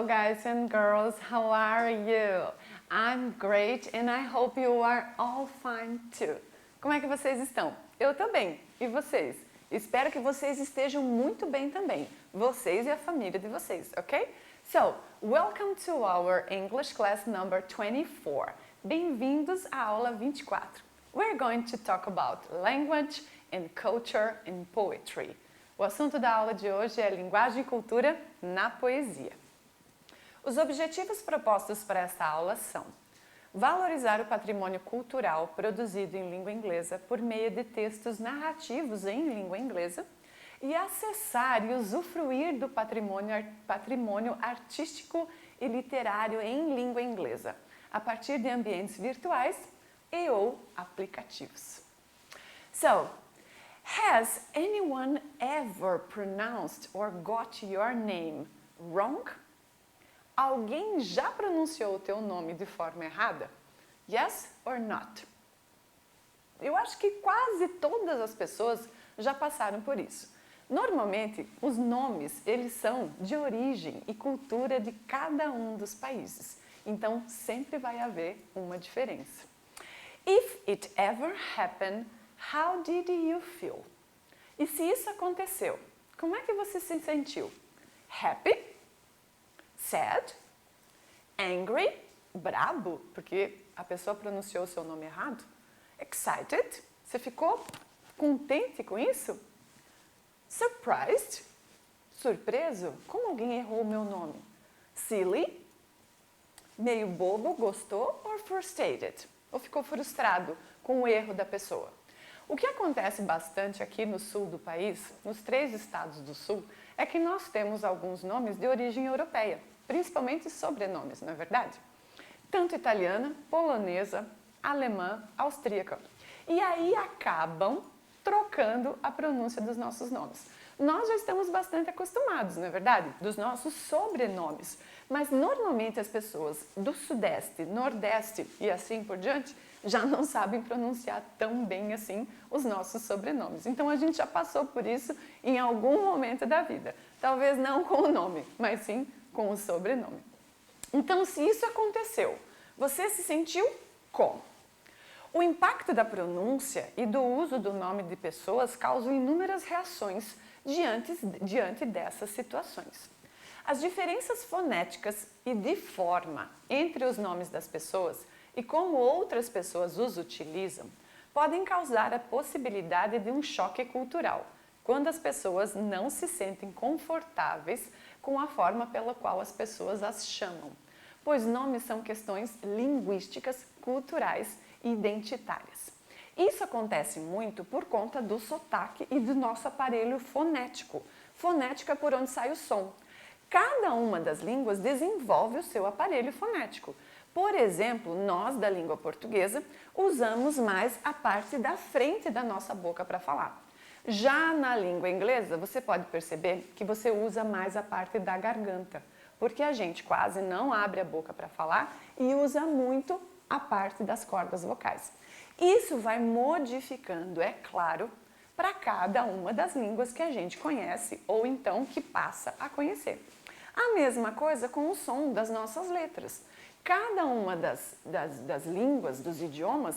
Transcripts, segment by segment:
Hello guys and girls, how are you? I'm great and I hope you are all fine too. Como é que vocês estão? Eu tô bem. E vocês? Espero que vocês estejam muito bem também. Vocês e a família de vocês, ok? So, welcome to our English class number 24. Bem-vindos à aula 24. We're going to talk about language and culture and poetry. O assunto da aula de hoje é linguagem e cultura na poesia. Os objetivos propostos para esta aula são valorizar o patrimônio cultural produzido em língua inglesa por meio de textos narrativos em língua inglesa e acessar e usufruir do patrimônio artístico e literário em língua inglesa, a partir de ambientes virtuais e ou aplicativos. So, has anyone ever pronounced or got your name wrong? Alguém já pronunciou o teu nome de forma errada? Yes or not? Eu acho que quase todas as pessoas já passaram por isso. Normalmente, os nomes, eles são de origem e cultura de cada um dos países. Então, sempre vai haver uma diferença. If it ever happened, how did you feel? E se isso aconteceu, como é que você se sentiu? Happy? Sad? Angry? Brabo? Porque a pessoa pronunciou o seu nome errado? Excited? Você ficou contente com isso? Surprised? Surpreso? Como alguém errou o meu nome? Silly? Meio bobo? Gostou? Or frustrated? Ou ficou frustrado com o erro da pessoa? O que acontece bastante aqui no sul do país, nos 3 estados do sul, é que nós temos alguns nomes de origem europeia, principalmente sobrenomes, não é verdade? Tanto italiana, polonesa, alemã, austríaca. E aí acabam trocando a pronúncia dos nossos nomes. Nós já estamos bastante acostumados, não é verdade? Dos nossos sobrenomes. Mas normalmente as pessoas do Sudeste, Nordeste e assim por diante já não sabem pronunciar tão bem assim os nossos sobrenomes. Então a gente já passou por isso em algum momento da vida. Talvez não com o nome, mas sim com o sobrenome. Então, se isso aconteceu, você se sentiu como? O impacto da pronúncia e do uso do nome de pessoas causam inúmeras reações diante dessas situações. As diferenças fonéticas e de forma entre os nomes das pessoas e como outras pessoas os utilizam podem causar a possibilidade de um choque cultural, quando as pessoas não se sentem confortáveis com a forma pela qual as pessoas as chamam, pois nomes são questões linguísticas, culturais e identitárias. Isso acontece muito por conta do sotaque e do nosso aparelho fonético. Fonética é por onde sai o som. Cada uma das línguas desenvolve o seu aparelho fonético. Por exemplo, nós da língua portuguesa usamos mais a parte da frente da nossa boca para falar. Já na língua inglesa, você pode perceber que você usa mais a parte da garganta, porque a gente quase não abre a boca para falar e usa muito a parte das cordas vocais. Isso vai modificando, é claro, para cada uma das línguas que a gente conhece ou então que passa a conhecer. A mesma coisa com o som das nossas letras. Cada uma das línguas, dos idiomas,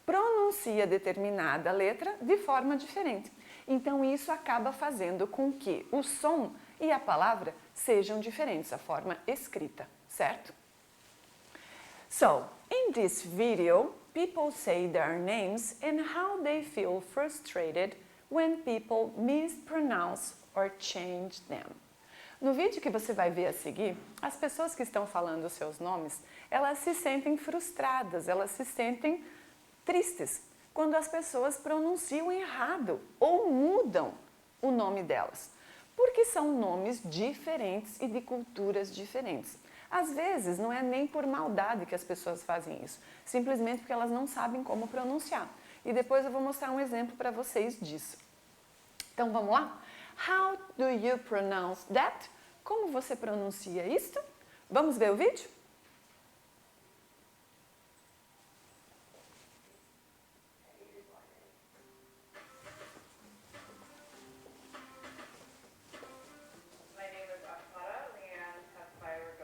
pronuncia determinada letra de forma diferente. Então, isso acaba fazendo com que o som e a palavra sejam diferentes, a forma escrita, certo? So, in this video, people say their names and how they feel frustrated when people mispronounce or change them. No vídeo que você vai ver a seguir, as pessoas que estão falando os seus nomes, elas se sentem frustradas, elas se sentem tristes quando as pessoas pronunciam errado ou mudam o nome delas, porque são nomes diferentes e de culturas diferentes. Às vezes, não é nem por maldade que as pessoas fazem isso, simplesmente porque elas não sabem como pronunciar. E depois eu vou mostrar um exemplo para vocês disso. Então, vamos lá? How do you pronounce that? Como você pronuncia isto? Vamos ver o vídeo? My name is Akmara Leanne Sapphire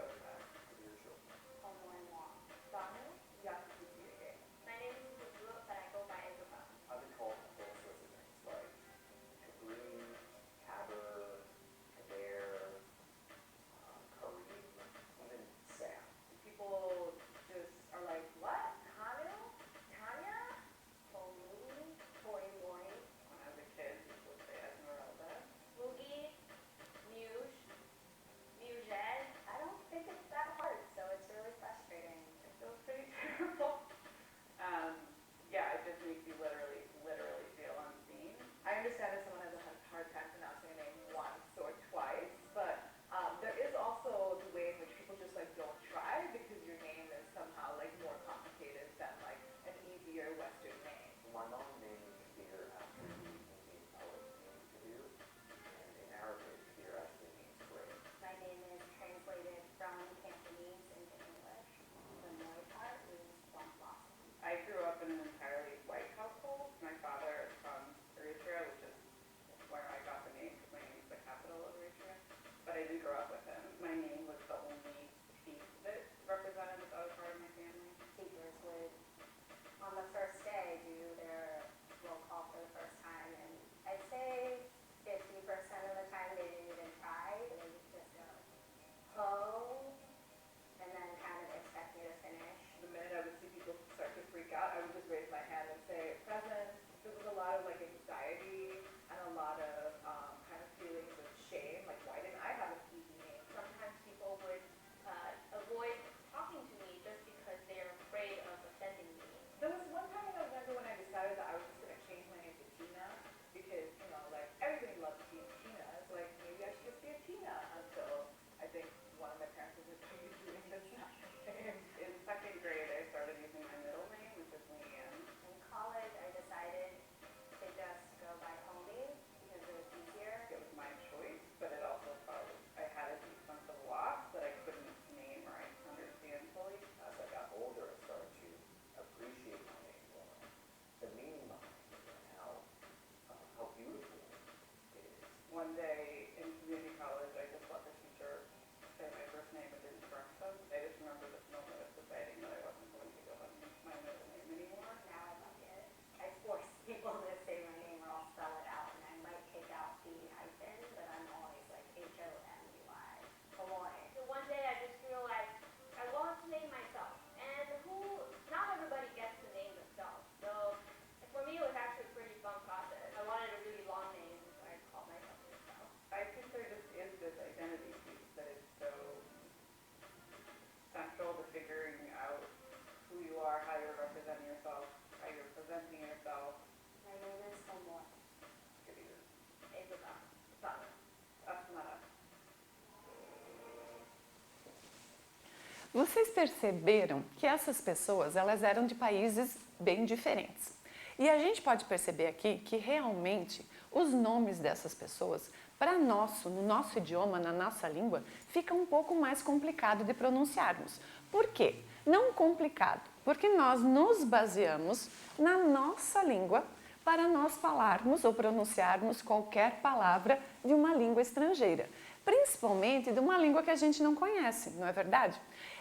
vocês perceberam que essas pessoas, elas eram de países bem diferentes. E a gente pode perceber aqui que realmente os nomes dessas pessoas, no nosso idioma, na nossa língua, fica um pouco mais complicado de pronunciarmos. Por quê? Não complicado, porque nós nos baseamos na nossa língua para nós falarmos ou pronunciarmos qualquer palavra de uma língua estrangeira, principalmente de uma língua que a gente não conhece, não é verdade?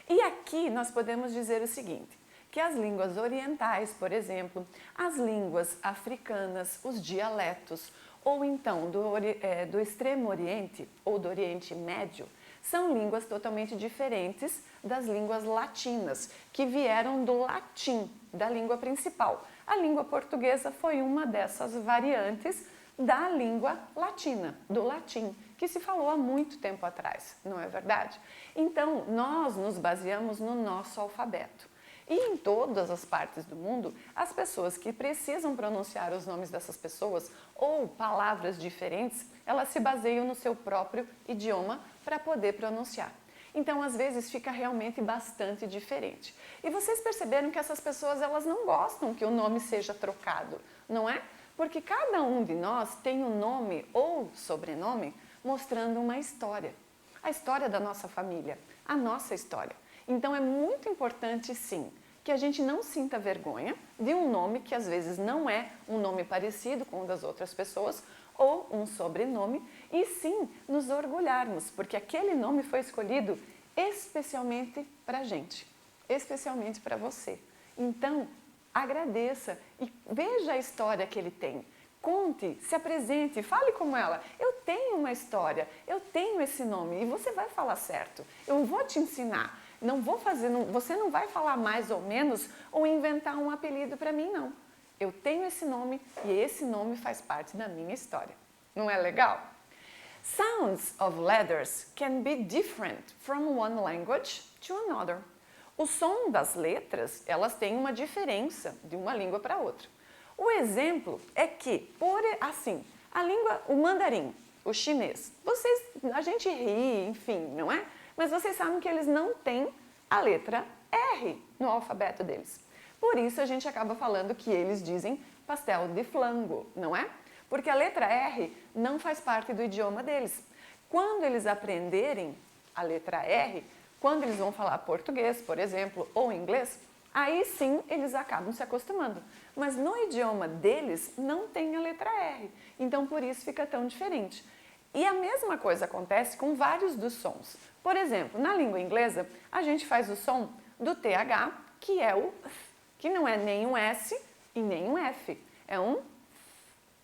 E aqui nós podemos dizer o seguinte, que as línguas orientais, por exemplo, as línguas africanas, os dialetos, ou então do Extremo Oriente ou do Oriente Médio, são línguas totalmente diferentes das línguas latinas, que vieram do latim, da língua principal. A língua portuguesa foi uma dessas variantes da língua latina, do latim, que se falou há muito tempo atrás, não é verdade? Então, nós nos baseamos no nosso alfabeto. E em todas as partes do mundo, as pessoas que precisam pronunciar os nomes dessas pessoas ou palavras diferentes, elas se baseiam no seu próprio idioma para poder pronunciar. Então, às vezes, fica realmente bastante diferente. E vocês perceberam que essas pessoas, elas não gostam que o nome seja trocado, não é? Porque cada um de nós tem um nome ou sobrenome mostrando uma história. A história da nossa família, a nossa história. Então é muito importante, sim, que a gente não sinta vergonha de um nome que às vezes não é um nome parecido com o das outras pessoas ou um sobrenome, e sim nos orgulharmos, porque aquele nome foi escolhido especialmente para a gente, especialmente para você. Então, agradeça e veja a história que ele tem. Conte, se apresente, fale como ela. Eu tenho uma história, eu tenho esse nome e você vai falar certo. Eu vou te ensinar. Você não vai falar mais ou menos ou inventar um apelido para mim, não. Eu tenho esse nome e esse nome faz parte da minha história. Não é legal? Sounds of letters can be different from one language to another. O som das letras, elas têm uma diferença de uma língua para outra. O exemplo é que, o mandarim, o chinês, a gente ri, enfim, não é? Mas vocês sabem que eles não têm a letra R no alfabeto deles. Por isso a gente acaba falando que eles dizem pastel de flango, não é? Porque a letra R não faz parte do idioma deles. Quando eles aprenderem a letra R, quando eles vão falar português, por exemplo, ou inglês, aí sim eles acabam se acostumando. Mas no idioma deles não tem a letra R, então por isso fica tão diferente. E a mesma coisa acontece com vários dos sons. Por exemplo, na língua inglesa, a gente faz o som do TH, que é o que não é nem um S e nem um F, é um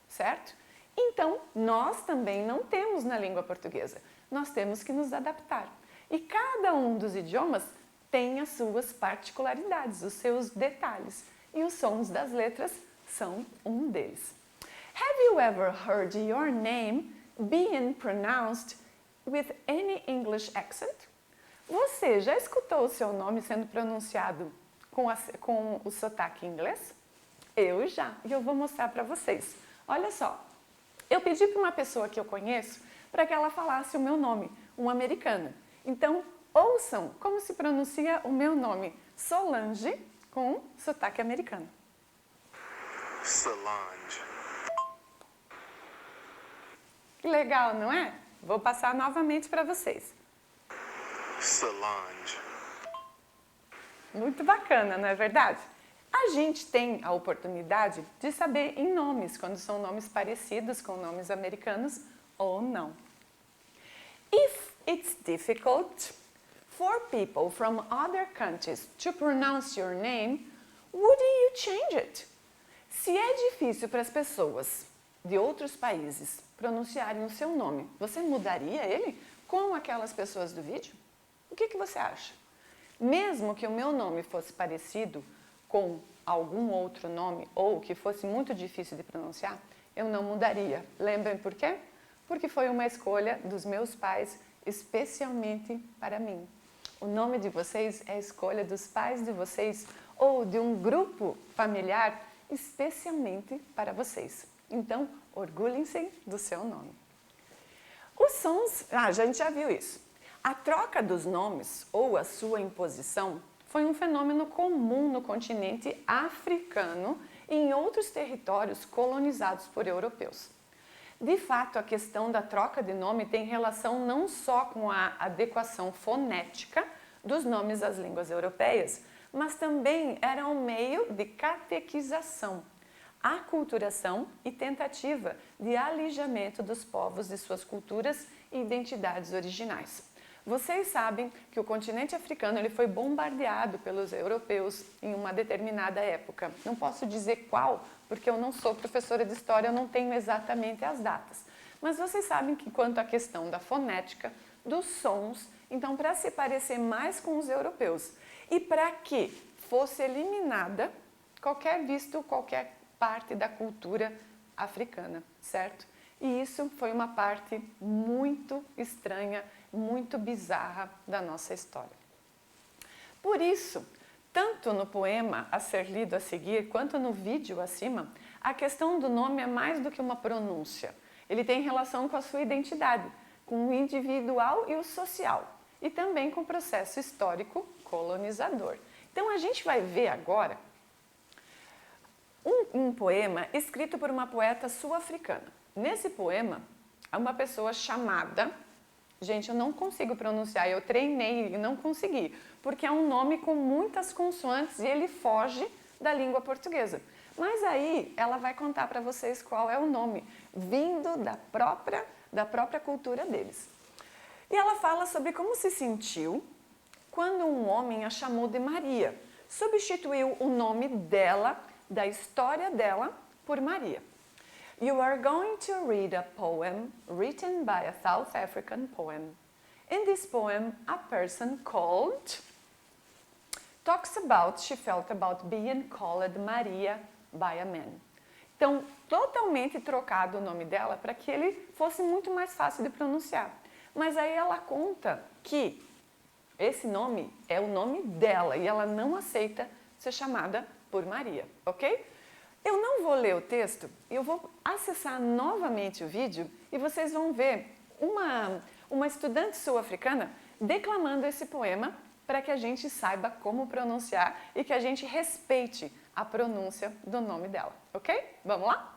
certo? Então, nós também não temos na língua portuguesa, nós temos que nos adaptar. E cada um dos idiomas tem as suas particularidades, os seus detalhes, e os sons das letras são um deles. Have you ever heard your name being pronounced with any English accent? Você já escutou o seu nome sendo pronunciado com o sotaque inglês? Eu já, e eu vou mostrar para vocês. Olha só, eu pedi para uma pessoa que eu conheço para que ela falasse o meu nome, um americano. Então, ouçam como se pronuncia o meu nome, Solange, com sotaque americano. Solange. Que legal, não é? Vou passar novamente para vocês. Solange. Muito bacana, não é verdade? A gente tem a oportunidade de saber em nomes, quando são nomes parecidos com nomes americanos ou não. If it's difficult for people from other countries to pronounce your name, would you change it? Se é difícil para as pessoas de outros países pronunciarem o seu nome, você mudaria ele com aquelas pessoas do vídeo? O que você acha? Mesmo que o meu nome fosse parecido com algum outro nome ou que fosse muito difícil de pronunciar, eu não mudaria. Lembrem por quê? Porque foi uma escolha dos meus pais especialmente para mim. O nome de vocês é a escolha dos pais de vocês ou de um grupo familiar especialmente para vocês. Então, orgulhem-se do seu nome. Os sons, a gente já viu isso. A troca dos nomes ou a sua imposição foi um fenômeno comum no continente africano e em outros territórios colonizados por europeus. De fato, a questão da troca de nome tem relação não só com a adequação fonética dos nomes às línguas europeias, mas também era um meio de catequização, aculturação e tentativa de alijamento dos povos de suas culturas e identidades originais. Vocês sabem que o continente africano ele foi bombardeado pelos europeus em uma determinada época. Não posso dizer qual, porque eu não sou professora de história, eu não tenho exatamente as datas. Mas vocês sabem que quanto à questão da fonética, dos sons, então para se parecer mais com os europeus e para que fosse eliminada qualquer parte da cultura africana, certo? E isso foi uma parte muito estranha, muito bizarra da nossa história. Por isso, tanto no poema a ser lido a seguir, quanto no vídeo acima, a questão do nome é mais do que uma pronúncia. Ele tem relação com a sua identidade, com o individual e o social, e também com o processo histórico colonizador. Então a gente vai ver agora um poema escrito por uma poeta sul-africana. Nesse poema, há uma pessoa chamada... Gente, eu não consigo pronunciar, eu treinei e não consegui, porque é um nome com muitas consoantes e ele foge da língua portuguesa. Mas aí ela vai contar para vocês qual é o nome, vindo da própria cultura deles. E ela fala sobre como se sentiu quando um homem a chamou de Maria, substituiu o nome dela, da história dela, por Maria. You are going to read a poem written by a South African poem. In this poem, a person called talks about she felt about being called Maria by a man. Então, totalmente trocado o nome dela para que ele fosse muito mais fácil de pronunciar. Mas aí ela conta que esse nome é o nome dela e ela não aceita ser chamada por Maria, ok? Eu não vou ler o texto, eu vou acessar novamente o vídeo e vocês vão ver uma estudante sul-africana declamando esse poema para que a gente saiba como pronunciar e que a gente respeite a pronúncia do nome dela, ok? Vamos lá?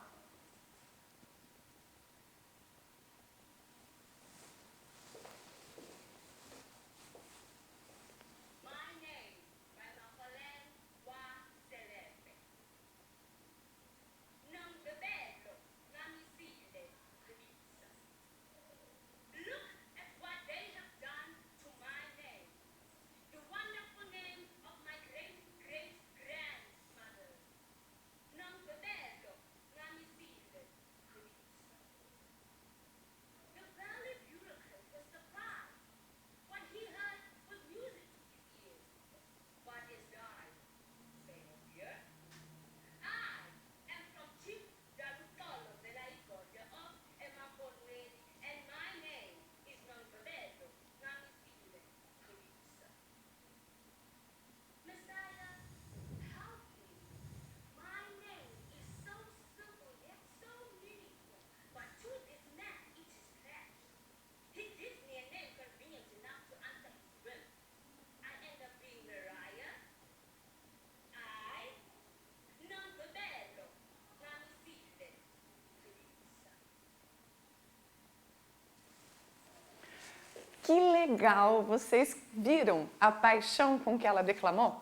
Que legal! Vocês viram a paixão com que ela declamou?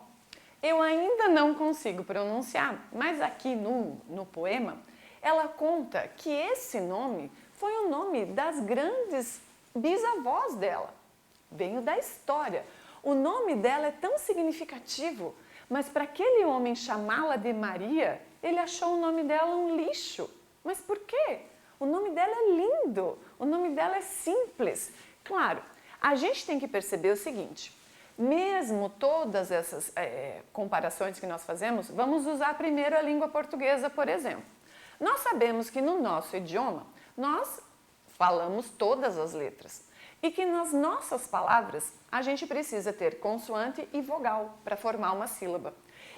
Eu ainda não consigo pronunciar, mas aqui no poema, ela conta que esse nome foi o nome das grandes bisavós dela. Veio da história. O nome dela é tão significativo, mas para aquele homem chamá-la de Maria, ele achou o nome dela um lixo. Mas por quê? O nome dela é lindo, o nome dela é simples. Claro, a gente tem que perceber o seguinte, mesmo todas essas comparações que nós fazemos, vamos usar primeiro a língua portuguesa, por exemplo. Nós sabemos que no nosso idioma, nós falamos todas as letras e que nas nossas palavras a gente precisa ter consoante e vogal para formar uma sílaba.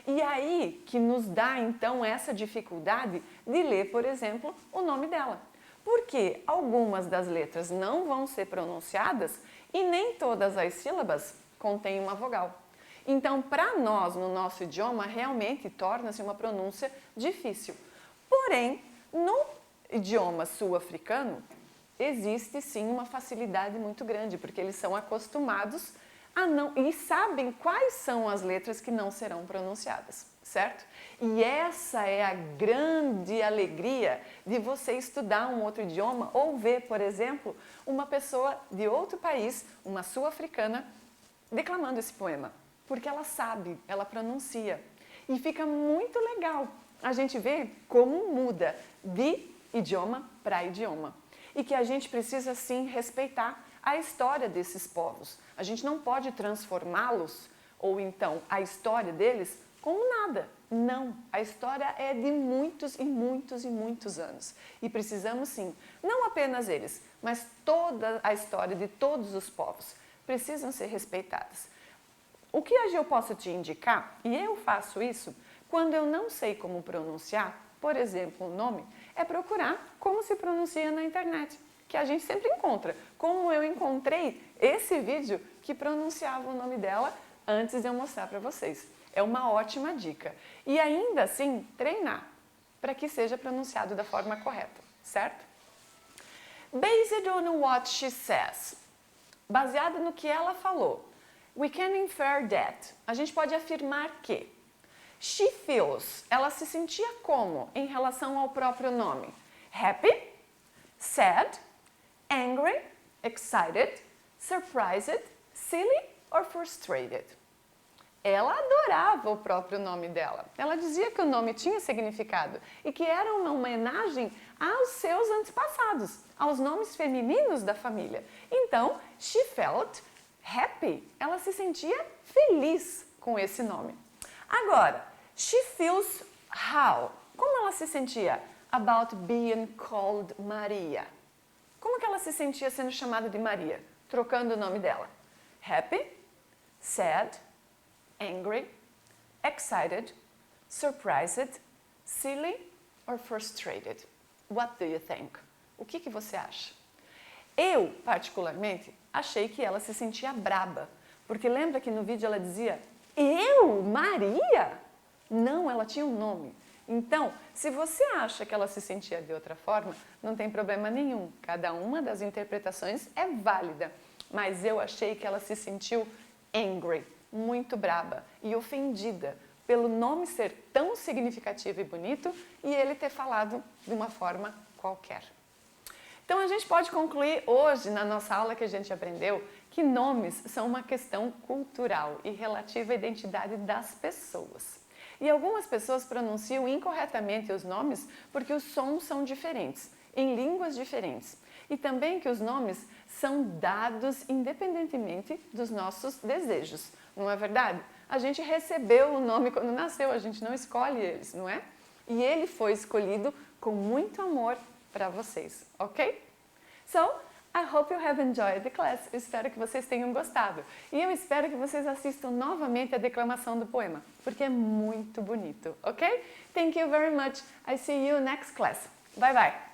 E aí que nos dá então essa dificuldade de ler, por exemplo, o nome dela. Porque algumas das letras não vão ser pronunciadas E nem todas as sílabas contêm uma vogal. Então, para nós, no nosso idioma, realmente torna-se uma pronúncia difícil. Porém, no idioma sul-africano, existe sim uma facilidade muito grande, porque eles são acostumados a não e sabem quais são as letras que não serão pronunciadas, certo? E essa é a grande alegria de você estudar um outro idioma ou ver, por exemplo, uma pessoa de outro país, uma sul-africana, declamando esse poema, porque ela sabe, ela pronuncia. E fica muito legal a gente ver como muda de idioma para idioma. E que a gente precisa sim respeitar a história desses povos. A gente não pode transformá-los, ou então a história deles, como nada. Não, a história é de muitos e muitos e muitos anos. E precisamos sim, não apenas eles, mas toda a história de todos os povos precisam ser respeitadas. O que hoje eu posso te indicar, e eu faço isso, quando eu não sei como pronunciar, por exemplo, um nome, é procurar como se pronuncia na internet, que a gente sempre encontra. Como eu encontrei esse vídeo que pronunciava o nome dela antes de eu mostrar para vocês. É uma ótima dica. E ainda assim, treinar para que seja pronunciado da forma correta, certo? Based on what she says. Baseado no que ela falou. We can infer that. A gente pode afirmar que she feels, ela se sentia como em relação ao próprio nome? Happy, sad, angry, excited, surprised, silly or frustrated? Ela adorava o próprio nome dela. Ela dizia que o nome tinha significado e que era uma homenagem aos seus antepassados, aos nomes femininos da família. Então, she felt happy. Ela se sentia feliz com esse nome. Agora, she feels how? Como ela se sentia about being called Maria? Como que ela se sentia sendo chamada de Maria, trocando o nome dela? Happy, sad, angry, excited, surprised, silly or frustrated? What do you think? O que você acha? Eu, particularmente, achei que ela se sentia braba, porque lembra que no vídeo ela dizia, eu, Maria? Não, ela tinha um nome. Então, se você acha que ela se sentia de outra forma, não tem problema nenhum. Cada uma das interpretações é válida. Mas eu achei que ela se sentiu angry, muito braba e ofendida pelo nome ser tão significativo e bonito e ele ter falado de uma forma qualquer. Então, a gente pode concluir hoje, na nossa aula que a gente aprendeu, que nomes são uma questão cultural e relativa à identidade das pessoas. E algumas pessoas pronunciam incorretamente os nomes porque os sons são diferentes, em línguas diferentes. E também que os nomes são dados independentemente dos nossos desejos, não é verdade? A gente recebeu o nome quando nasceu, a gente não escolhe eles, não é? E ele foi escolhido com muito amor para vocês, ok? So, I hope you have enjoyed the class. Eu espero que vocês tenham gostado. E eu espero que vocês assistam novamente a declamação do poema, porque é muito bonito, ok? Thank you very much. I see you next class. Bye bye.